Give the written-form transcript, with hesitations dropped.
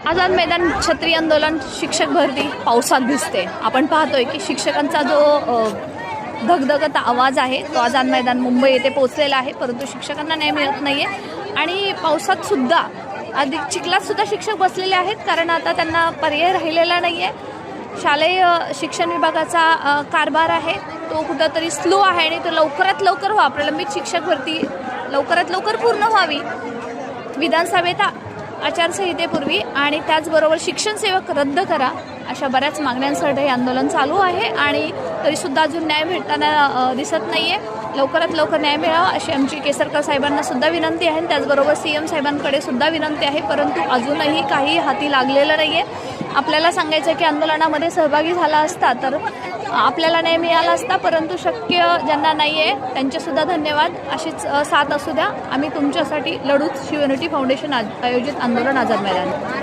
आझाद मैदान छत्री आंदोलन शिक्षक भरती पावसात दिसते। आपण पाहतोय की शिक्षकांचा जो धगधगता आवाज आहे तो आझाद मैदान मुंबई येथे पोहोचलेला आहे, परंतु शिक्षकांना न्याय मिळत नाहीये। आणि पावसात सुद्धा अधिक चिखलात सुद्धा शिक्षक बसलेले आहेत, कारण आता त्यांना पर्याय राहिलेला नाहीये। शालेय शिक्षण विभागाचा कारभार आहे तो कुठंतरी स्लो आहे आणि तो लवकरात लवकर व्हावा, प्रलंबित शिक्षक भरती लवकरात लवकर पूर्ण व्हावी। विधानसभेत आचारसंहितेपूर्वी आणि त्याचबरोबर शिक्षण सेवक रद्द करा अशा बऱ्याच मागण्यांसाठी हे आंदोलन चालू आहे आणि तरीसुद्धा अजून न्याय मिळताना दिसत नाहीये। लवकरात लवकर न्याय मिळावा अशी आमची केसरकर साहेबांना सुद्धा विनंती आहे, त्याचबरोबर सीएम साहेबांकडे सुद्धा विनंती आहे, परंतु अजूनही काही हाती लागलेलं नाहीये। आपल्याला सांगायचं की आंदोलनामध्ये सहभागी झाला असता तर आपल्याला न्याय मिळाला असता, परंतु शक्य ज्यांना नाही आहे त्यांचेसुद्धा धन्यवाद। अशीच साथ असू द्या, आम्ही तुमच्यासाठी लढूच। शिवयुनिटी फाउंडेशन आयोजित आंदोलन आझाद मैदान।